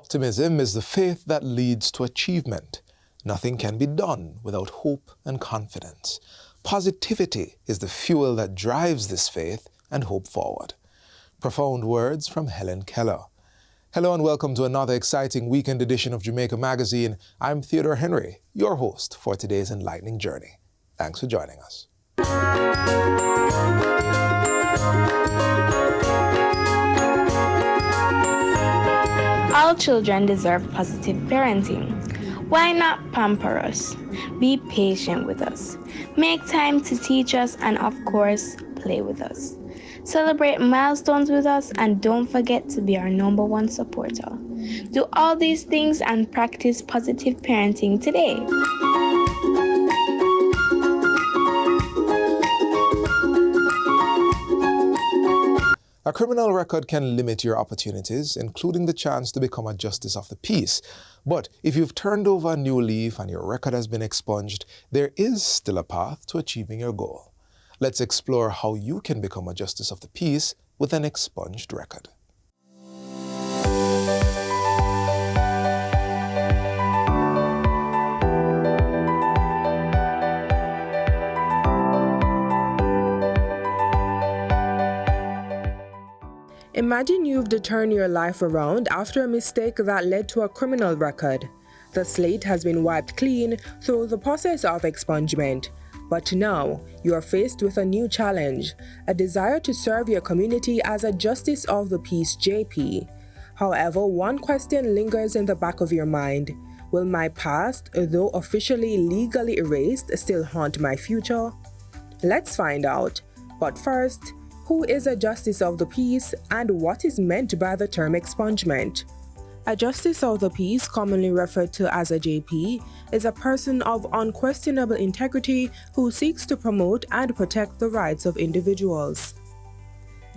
Optimism is the faith that leads to achievement. Nothing can be done without hope and confidence. Positivity is the fuel that drives this faith and hope forward. Profound words from Helen Keller. Hello and welcome to another exciting weekend edition of Jamaica Magazine. I'm Theodore Henry, your host for today's enlightening journey. Thanks for joining us. All children deserve positive parenting. Why not pamper us? Be patient with us. Make time to teach us and, of course, play with us. Celebrate milestones with us and don't forget to be our #1 supporter. Do all these things and practice positive parenting today. A criminal record can limit your opportunities, including the chance to become a justice of the peace. But if you've turned over a new leaf and your record has been expunged, there is still a path to achieving your goal. Let's explore how you can become a justice of the peace with an expunged record. Imagine you've to turn your life around after a mistake that led to a criminal record. The slate has been wiped clean through the process of expungement. But now, you are faced with a new challenge, a desire to serve your community as a Justice of the Peace JP. However, one question lingers in the back of your mind. Will my past, though officially legally erased, still haunt my future? Let's find out. But first, who is a Justice of the Peace and what is meant by the term expungement? A Justice of the Peace, commonly referred to as a JP, is a person of unquestionable integrity who seeks to promote and protect the rights of individuals.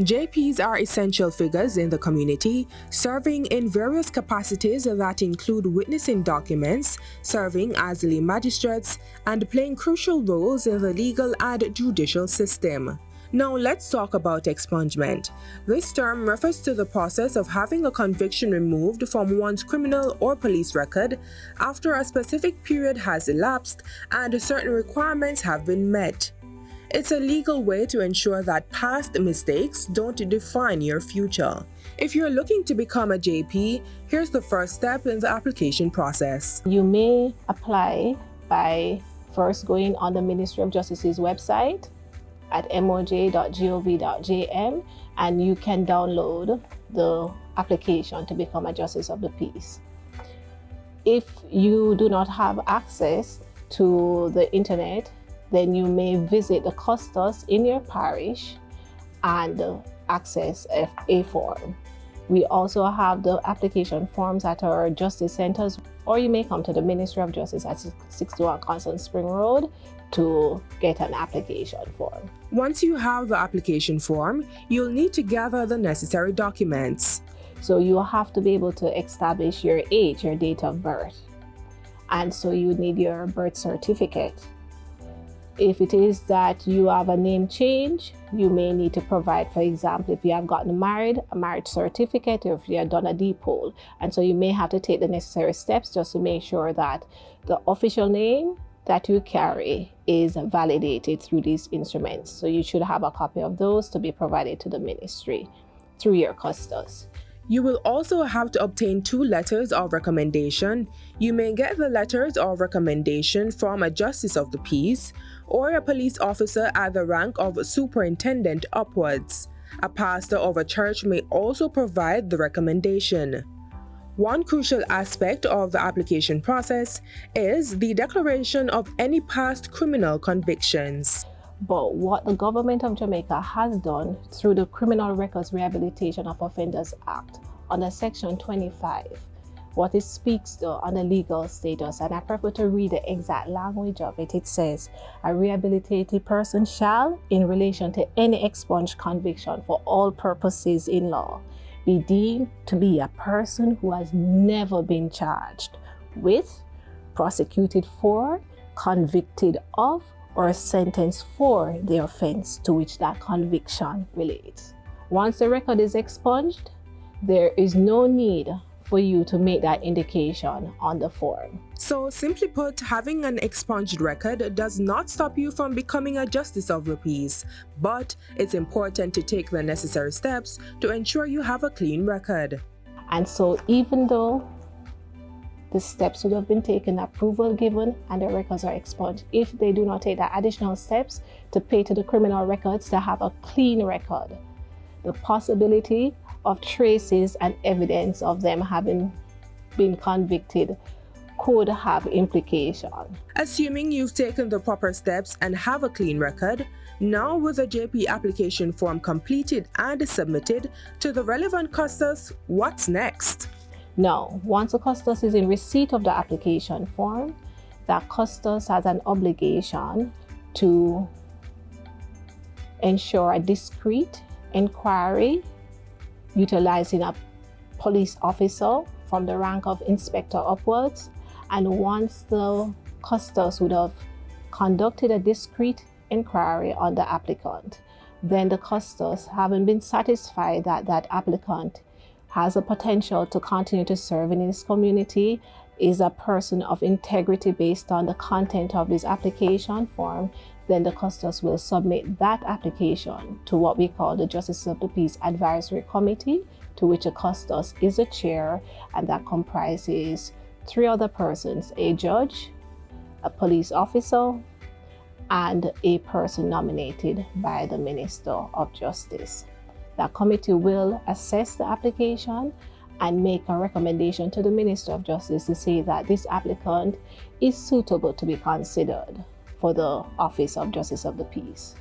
JPs are essential figures in the community, serving in various capacities that include witnessing documents, serving as lay magistrates, and playing crucial roles in the legal and judicial system. Now let's talk about expungement. This term refers to the process of having a conviction removed from one's criminal or police record after a specific period has elapsed and certain requirements have been met. It's a legal way to ensure that past mistakes don't define your future. If you're looking to become a JP, here's the first step in the application process. You may apply by first going on the Ministry of Justice's website at moj.gov.jm, and you can download the application to become a Justice of the Peace. If you do not have access to the internet, then you may visit the custos in your parish and access a form. We also have the application forms at our justice centers, or you may come to the Ministry of Justice at 61 Constant Spring Road to get an application form. Once you have the application form, you'll need to gather the necessary documents. So you have to be able to establish your age, your date of birth. And so you need your birth certificate. If it is that you have a name change, you may need to provide, for example, if you have gotten married, a marriage certificate, or if you have done a depol. And so you may have to take the necessary steps just to make sure that the official name that you carry is validated through these instruments. So you should have a copy of those to be provided to the ministry through your custos. You will also have to obtain 2 letters of recommendation. You may get the letters of recommendation from a Justice of the Peace or a police officer at the rank of superintendent upwards. A pastor of a church may also provide the recommendation. One crucial aspect of the application process is the declaration of any past criminal convictions. But what the government of Jamaica has done through the Criminal Records Rehabilitation of Offenders Act under Section 25, what it speaks to on the legal status, and I prefer to read the exact language of it. It says, a rehabilitated person shall, in relation to any expunged conviction for all purposes in law, be deemed to be a person who has never been charged with, prosecuted for, convicted of, or sentenced for the offense to which that conviction relates. Once the record is expunged, there is no need for you to make that indication on the form. So simply put, having an expunged record does not stop you from becoming a justice of the peace, but it's important to take the necessary steps to ensure you have a clean record. And so even though the steps would have been taken, approval given, and the records are expunged, if they do not take the additional steps to pay to the criminal records to have a clean record, the possibility of traces and evidence of them having been convicted could have implication. Assuming you've taken the proper steps and have a clean record, now with the JP application form completed and submitted to the relevant custos, what's next? Now, once the custos is in receipt of the application form, that custos has an obligation to ensure a discreet inquiry utilizing a police officer from the rank of inspector upwards. And once the custos would have conducted a discreet inquiry on the applicant, then the custos, having been satisfied that that applicant has a potential to continue to serve in his community, is a person of integrity based on the content of his application form, then the custos will submit that application to what we call the Justice of the Peace Advisory Committee, to which a custos is a chair, and that comprises 3 other persons: a judge, a police officer, and a person nominated by the Minister of Justice. That committee will assess the application and make a recommendation to the Minister of Justice to say that this applicant is suitable to be considered for the office of Justice of the Peace.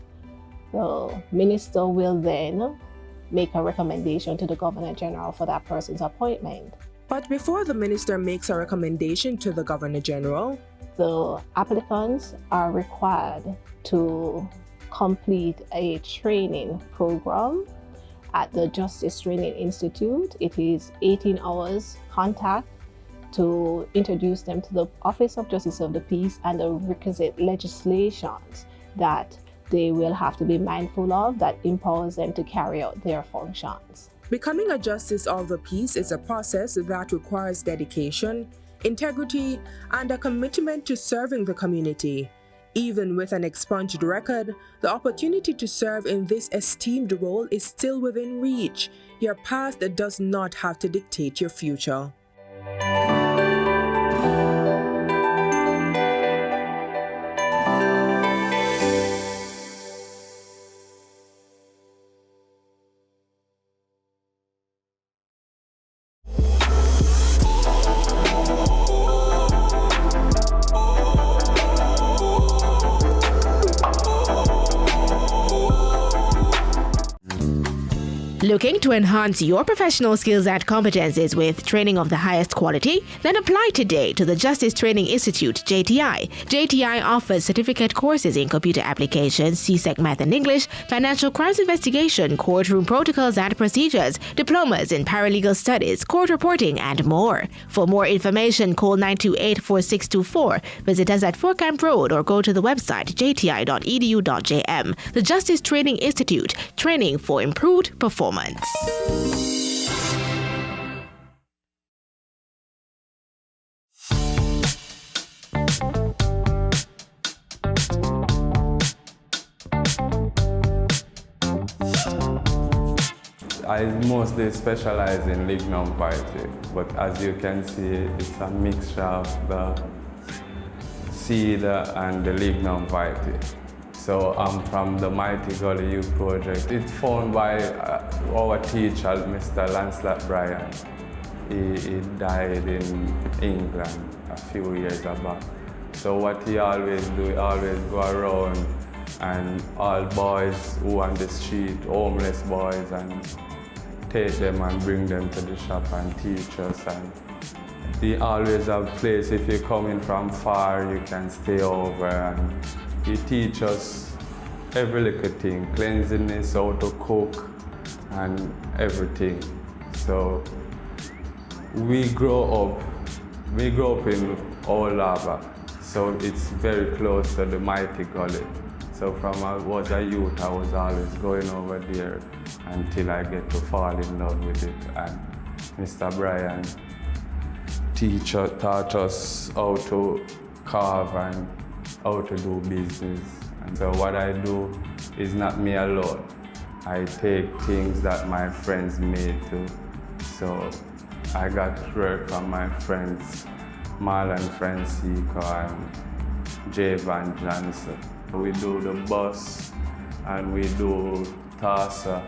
The Minister will then make a recommendation to the Governor General for that person's appointment. But before the minister makes a recommendation to the Governor General, the applicants are required to complete a training program at the Justice Training Institute. It is 18 hours contact to introduce them to the Office of Justice of the Peace and the requisite legislations that they will have to be mindful of that empowers them to carry out their functions. becoming a justice of the peace is a process that requires dedication, integrity, and a commitment to serving the community. Even with an expunged record, the opportunity to serve in this esteemed role is still within reach. Your past does not have to dictate your future. Looking to enhance your professional skills and competencies with training of the highest quality? Then apply today to the Justice Training Institute, JTI. JTI offers certificate courses in computer applications, CSEC Math and English, financial crimes investigation, courtroom protocols and procedures, diplomas in paralegal studies, court reporting, and more. For more information, call 928-4624, visit us at Fort Camp Road, or go to the website jti.edu.jm. The Justice Training Institute, training for improved performance. I mostly specialize in lignum party, but as you can see, it's a mixture of the seed and the lignum party. So I'm from the Mighty Gully Youth Project. It's founded by our teacher, Mr. Lancelot Bryan. He died in England a few years back. So what he always do, he always go around and all boys who on the street, homeless boys, and take them and bring them to the shop and teach us. And he always have place, if you're coming from far, you can stay over. And he teach us every little thing, cleanliness, how to cook, and everything. So we grow up in Old Harbour, so it's very close to the Mighty Gully. So from I was a youth, I was always going over there until I get to fall in love with it. And Mr. Bryan taught us how to carve and how to do business. And so what I do is not me alone. I take things that my friends made too. So I got work from my friends, Marlon Francisco and Jay Van Johnson. We do the bus and we do tassa,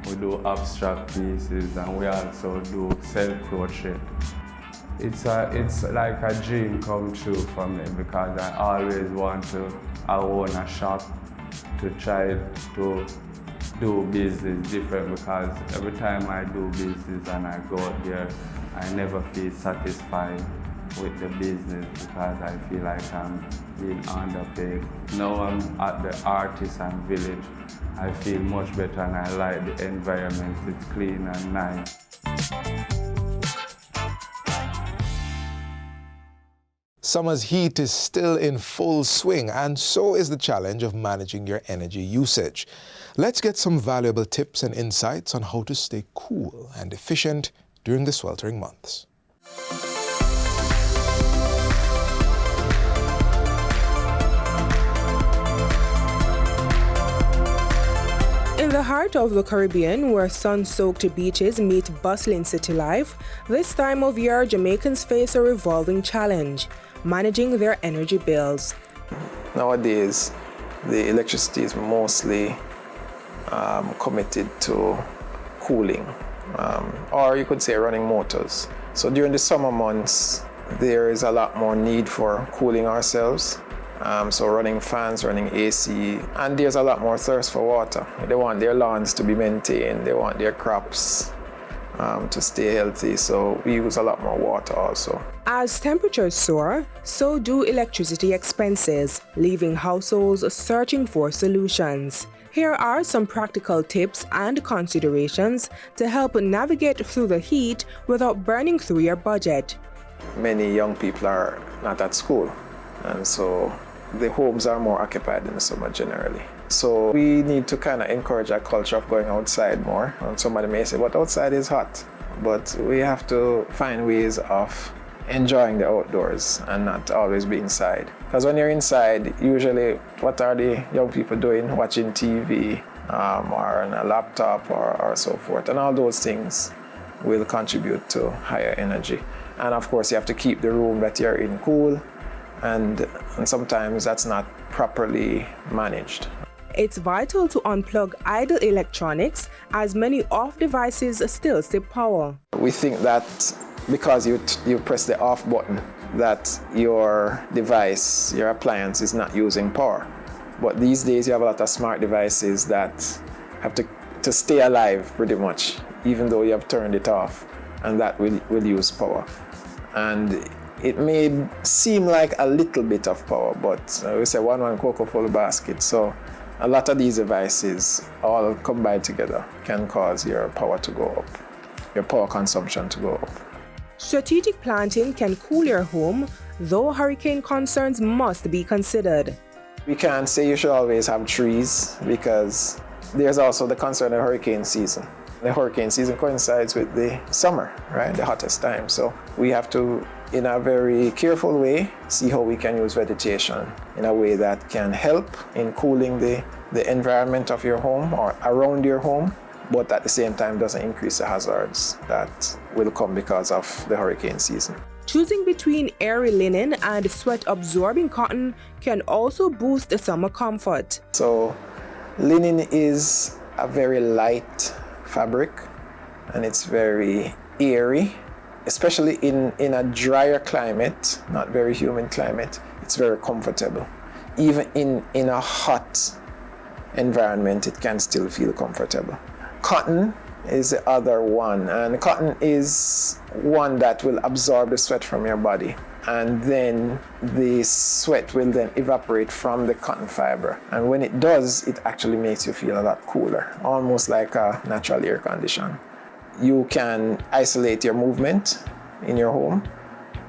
we do abstract pieces, and we also do self-crochet. It's like a dream come true for me because I always want to own a shop to try to do business different, because every time I do business and I go out there, I never feel satisfied with the business because I feel like I'm being underpaid. Now I'm at the artisan village, I feel much better and I like the environment. It's clean and nice. Summer's heat is still in full swing, and so is the challenge of managing your energy usage. Let's get some valuable tips and insights on how to stay cool and efficient during the sweltering months. In the heart of the Caribbean, where sun-soaked beaches meet bustling city life, this time of year Jamaicans face a revolving challenge: managing their energy bills. Nowadays, the electricity is mostly committed to cooling, or you could say running motors. So during the summer months, there is a lot more need for cooling ourselves. So running fans, running AC, and there's a lot more thirst for water. They want their lawns to be maintained, they want their crops to stay healthy, so we use a lot more water also. As temperatures soar, so do electricity expenses, leaving households searching for solutions. Here are some practical tips and considerations to help navigate through the heat without burning through your budget. Many young people are not at school, and so the homes are more occupied in the summer generally. So we need to kind of encourage a culture of going outside more. And somebody may say, but outside is hot. But we have to find ways of enjoying the outdoors and not always be inside. Because when you're inside, usually what are the young people doing? Watching TV or on a laptop or so forth. And all those things will contribute to higher energy. And of course, you have to keep the room that you're in cool. And sometimes that's not properly managed. It's vital to unplug idle electronics, as many off devices still sip power. We think that because you press the off button, that your device, your appliance is not using power. But these days you have a lot of smart devices that have to stay alive pretty much, even though you have turned it off, and that will use power. And it may seem like a little bit of power, but we say one cocoa full basket. So a lot of these devices all combined together can cause your power to go up, your power consumption to go up. Strategic planting can cool your home, though hurricane concerns must be considered. We can't say you should always have trees because there's also the concern of hurricane season. The hurricane season coincides with the summer, right? The hottest time. So we have to, in a very careful way, see how we can use vegetation in a way that can help in cooling the environment of your home or around your home, but at the same time doesn't increase the hazards that will come because of the hurricane season. Choosing between airy linen and sweat-absorbing cotton can also boost the summer comfort. So linen is a very light fabric and it's very airy, especially in a drier climate, not very humid climate. It's very comfortable. Even in a hot environment, it can still feel comfortable. Cotton is the other one, and cotton is one that will absorb the sweat from your body, and then the sweat will then evaporate from the cotton fiber, and when it does, it actually makes you feel a lot cooler, almost like a natural air condition. You can isolate your movement in your home,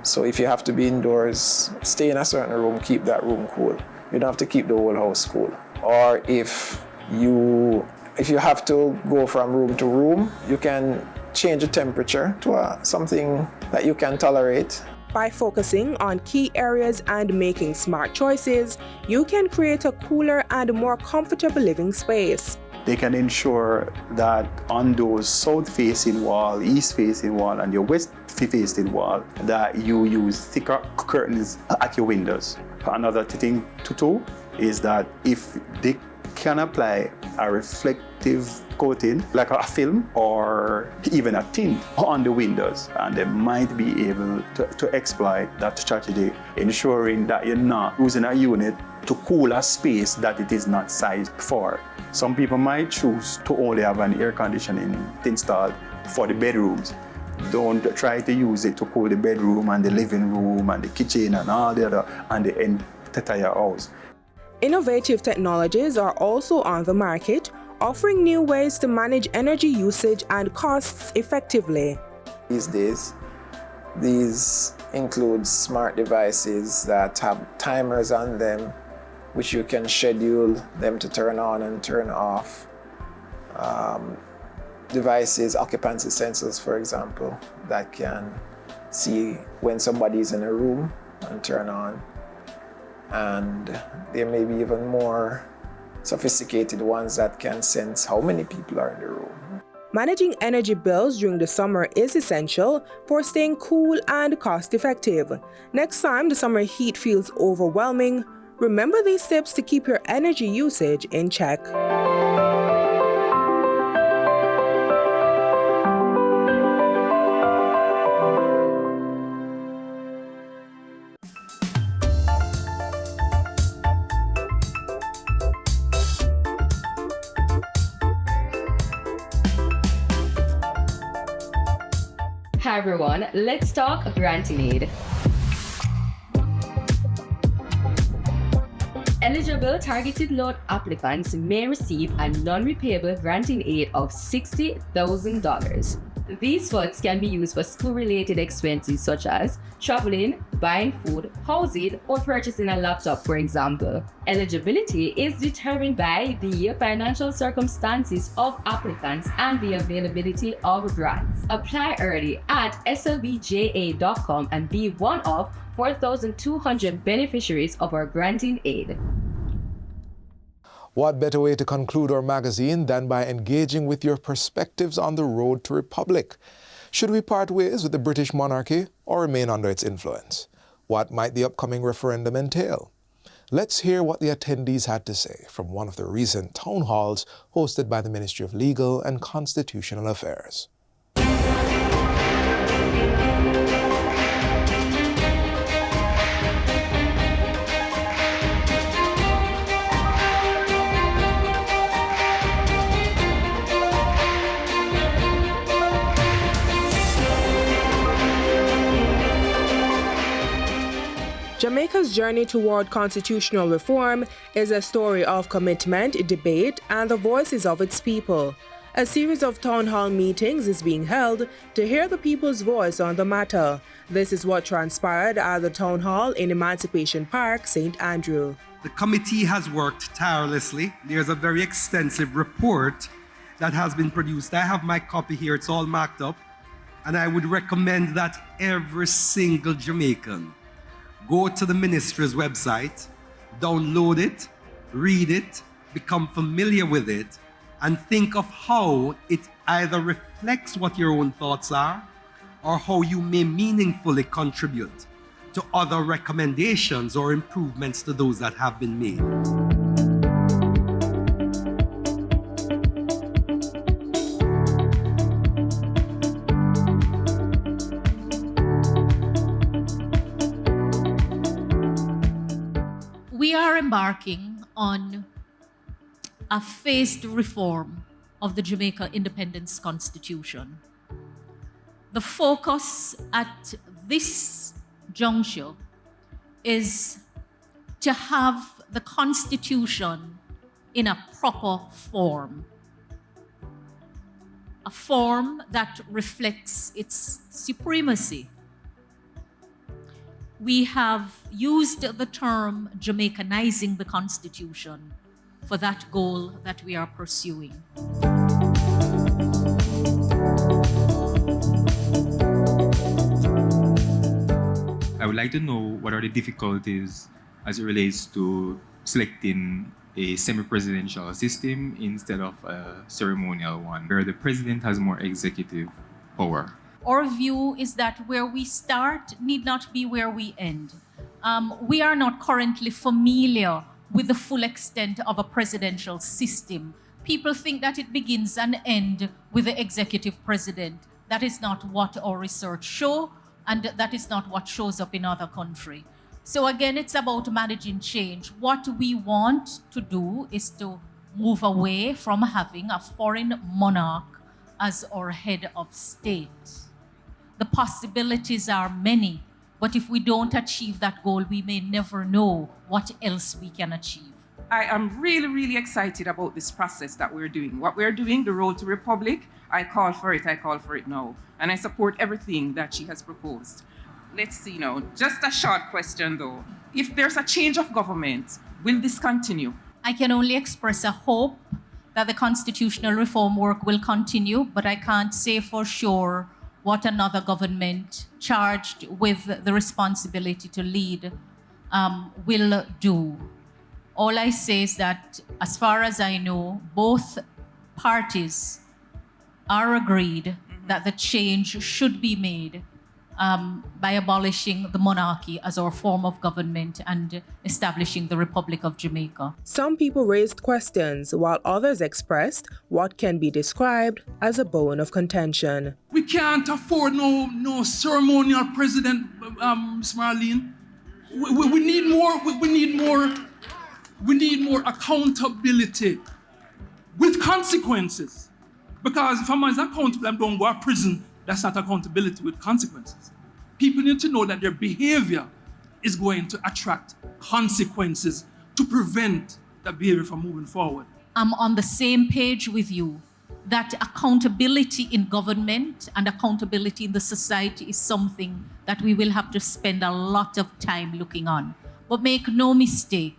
so if you have to be indoors, stay in a certain room, keep that room cool. You don't have to keep the whole house cool. Or if you have to go from room to room, you can change the temperature to something that you can tolerate. By focusing on key areas and making smart choices, you can create a cooler and more comfortable living space. They can ensure that on those south-facing wall, east-facing wall, and your west-facing wall, that you use thicker curtains at your windows. Another thing to do is that if they can apply a reflective coating, like a film or even a tint on the windows, and they might be able to exploit that strategy, ensuring that you're not using a unit to cool a space that it is not sized for. Some people might choose to only have an air conditioning installed for the bedrooms. Don't try to use it to cool the bedroom and the living room and the kitchen and all the other and the entire house. Innovative technologies are also on the market, offering new ways to manage energy usage and costs effectively. These days, these include smart devices that have timers on them, which you can schedule them to turn on and turn off. Devices, occupancy sensors, for example, that can see when somebody is in a room and turn on. And there may be even more sophisticated ones that can sense how many people are in the room. Managing energy bills during the summer is essential for staying cool and cost-effective. Next time the summer heat feels overwhelming, remember these tips to keep your energy usage in check. Hi everyone, let's talk Grantin aid. Eligible targeted loan applicants may receive a non-repayable granting aid of $60,000. These funds can be used for school-related expenses such as traveling, buying food, housing, or purchasing a laptop, for example. Eligibility is determined by the financial circumstances of applicants and the availability of grants. Apply early at slbja.com and be one of 4,200 beneficiaries of our granting aid. What better way to conclude our magazine than by engaging with your perspectives on the road to republic? Should we part ways with the British monarchy or remain under its influence? What might the upcoming referendum entail? Let's hear what the attendees had to say from one of the recent town halls hosted by the Ministry of Legal and Constitutional Affairs. Jamaica's journey toward constitutional reform is a story of commitment, debate, and the voices of its people. A series of town hall meetings is being held to hear the people's voice on the matter. This is what transpired at the town hall in Emancipation Park, St. Andrew. The committee has worked tirelessly. There's a very extensive report that has been produced. I have my copy here, it's all marked up. And I would recommend that every single Jamaican go to the ministry's website, download it, read it, become familiar with it, and think of how it either reflects what your own thoughts are or how you may meaningfully contribute to other recommendations or improvements to those that have been made. We are embarking on a phased reform of the Jamaica Independence Constitution. The focus at this juncture is to have the Constitution in a proper form, a form that reflects its supremacy. We have used the term Jamaicanizing the Constitution for that goal that we are pursuing. would like to know what are the difficulties as it relates to selecting a semi-presidential system instead of a ceremonial one, where the president has more executive power. Our view is that where we start need not be where we end. We are not currently familiar with the full extent of a presidential system. People think that it begins and ends with the executive president. That is not what our research shows, and that is not what shows up in other countries. So again, it's about managing change. What we want to do is to move away from having a foreign monarch as our head of state. The possibilities are many, but if we don't achieve that goal, we may never know what else we can achieve. I am really, really excited about this process that we're doing. What we're doing, the Road to Republic, I call for it now. And I support everything that she has proposed. Let's see now, just a short question though. If there's a change of government, will this continue? I can only express a hope that the constitutional reform work will continue, but I can't say for sure what another government charged with the responsibility to lead will do. All I say is that, as far as I know, both parties are agreed that the change should be made by abolishing the monarchy as our form of government and establishing the Republic of Jamaica. Some people raised questions, while others expressed what can be described as a bone of contention. We can't afford no ceremonial president, Marlene. We need more. We need more accountability with consequences. Because if a man is accountable and don't go to prison, that's not accountability with consequences. People need to know that their behavior is going to attract consequences to prevent that behavior from moving forward. I'm on the same page with you that accountability in government and accountability in the society is something that we will have to spend a lot of time looking on. But make no mistake,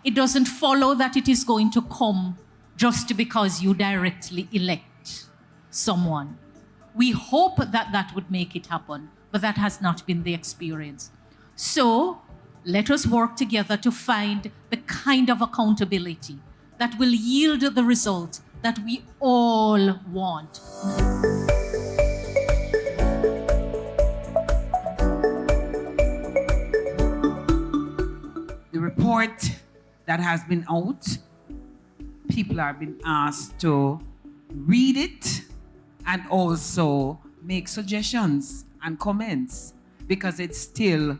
it doesn't follow that it is going to come just because you directly elect someone. We hope that that would make it happen, but that has not been the experience. So let us work together to find the kind of accountability that will yield the result that we all want. The report that has been out, people are being asked to read it and also make suggestions and comments because it's still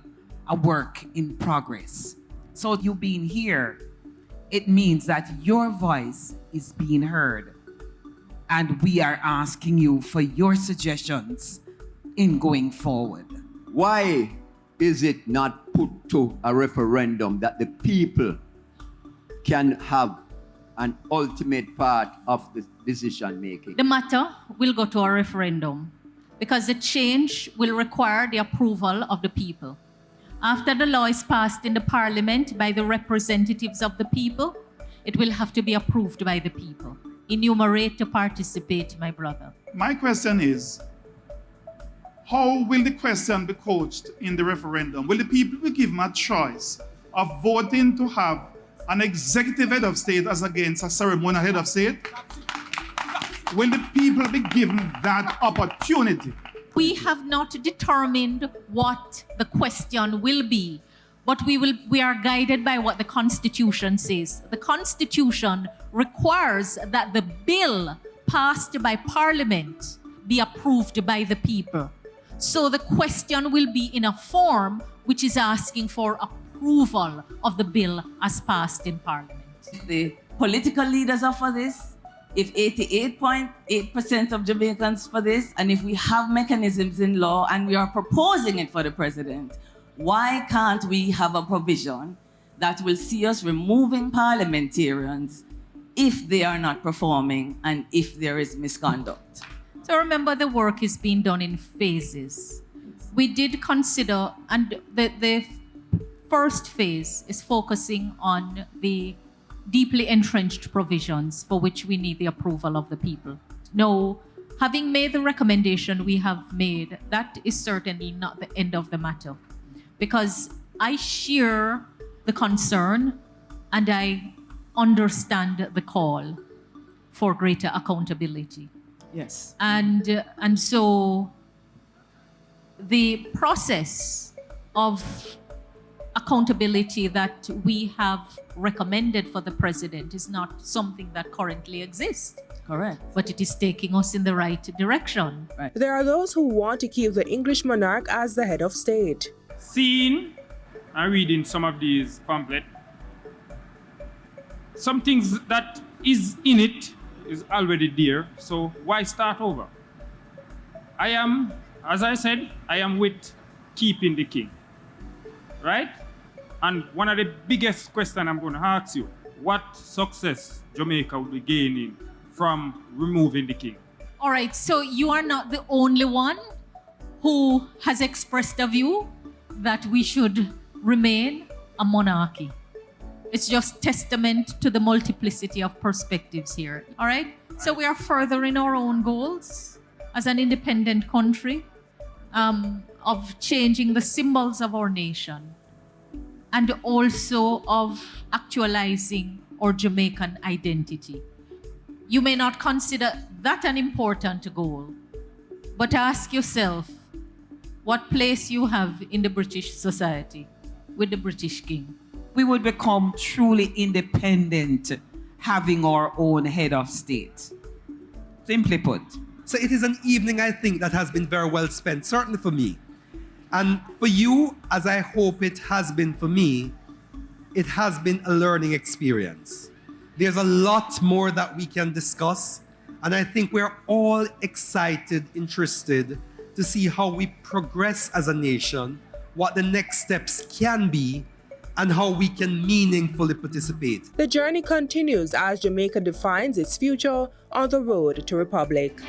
a work in progress. So you being here, it means that your voice is being heard. And we are asking you for your suggestions in going forward. Why is it not put to a referendum that the people can have an ultimate part of the decision making? The matter will go to a referendum because the change will require the approval of the people. After the law is passed in the parliament by the representatives of the people, it will have to be approved by the people. Enumerate to participate, my brother. My question is, how will the question be coached in the referendum? Will the people be given a choice of voting to have an executive head of state as against a ceremonial head of state? Will the people be given that opportunity? We have not determined what the question will be, but we are guided by what the Constitution says. The Constitution requires that the bill passed by Parliament be approved by the people. So the question will be in a form which is asking for approval of the bill as passed in Parliament. The political leaders are for this. If 88.8% of Jamaicans for this, and if we have mechanisms in law and we are proposing it for the president, why can't we have a provision that will see us removing parliamentarians if they are not performing and if there is misconduct? So remember, the work is being done in phases. We did consider, and the first phase is focusing on the deeply entrenched provisions for which we need the approval of the people. No, having made the recommendation we have made, that is certainly not the end of the matter. because I share the concern and I understand the call for greater accountability. Yes. And so the process of accountability that we have recommended for the president is not something that currently exists. Correct. But it is taking us in the right direction. Right. There are those who want to keep the English monarch as the head of state. Seeing and reading some of these pamphlets, some things that is in it is already there, so why start over? I am, as I said, I am with keeping the king, right? And one of the biggest questions I'm going to ask you, what success Jamaica will be gaining from removing the king? All right, so you are not the only one who has expressed a view that we should remain a monarchy. It's just testament to the multiplicity of perspectives here. All right? So we are furthering our own goals as an independent country of changing the symbols of our nation and also of actualizing our Jamaican identity. You may not consider that an important goal, but ask yourself what place you have in the British society with the British king. We would become truly independent, having our own head of state. Simply put. So it is an evening, I think, that has been very well spent, certainly for me. And for you, as I hope it has been for me, it has been a learning experience. There's a lot more that we can discuss, and I think we're all excited, interested to see how we progress as a nation, what the next steps can be, and how we can meaningfully participate. The journey continues as Jamaica defines its future on the road to republic.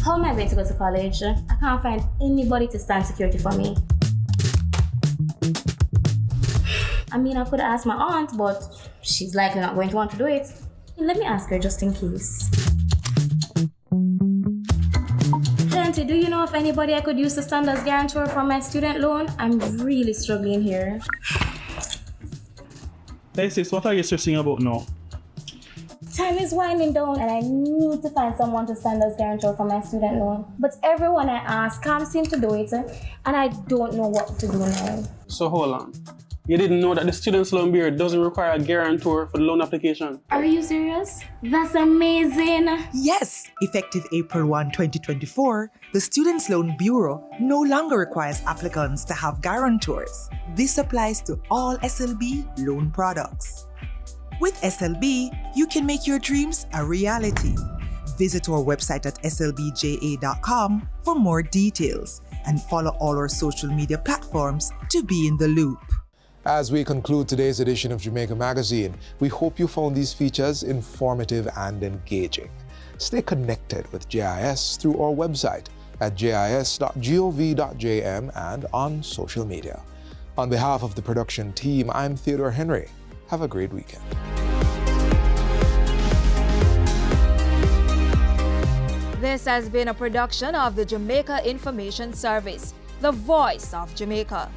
How am I going to go to college? I can't find anybody to stand security for me. I mean, I could ask my aunt, but she's likely not going to want to do it. Let me ask her just in case. Auntie, do you know of anybody I could use to stand as guarantor for my student loan? I'm really struggling here. Hey sis, what are you stressing about now? Time is winding down and I need to find someone to stand as guarantor for my student loan. But everyone I ask can't seem to do it, and I don't know what to do now. So hold on. You didn't know that the Students' Loan Bureau doesn't require a guarantor for the loan application? Are you serious? That's amazing. Yes, effective April 1, 2024, the Students' Loan Bureau no longer requires applicants to have guarantors. This applies to all SLB loan products. With SLB, you can make your dreams a reality. Visit our website at slbja.com for more details and follow all our social media platforms to be in the loop. As we conclude today's edition of Jamaica Magazine, we hope you found these features informative and engaging. Stay connected with JIS through our website at jis.gov.jm and on social media. On behalf of the production team, I'm Theodore Henry. Have a great weekend. This has been a production of the Jamaica Information Service, the voice of Jamaica.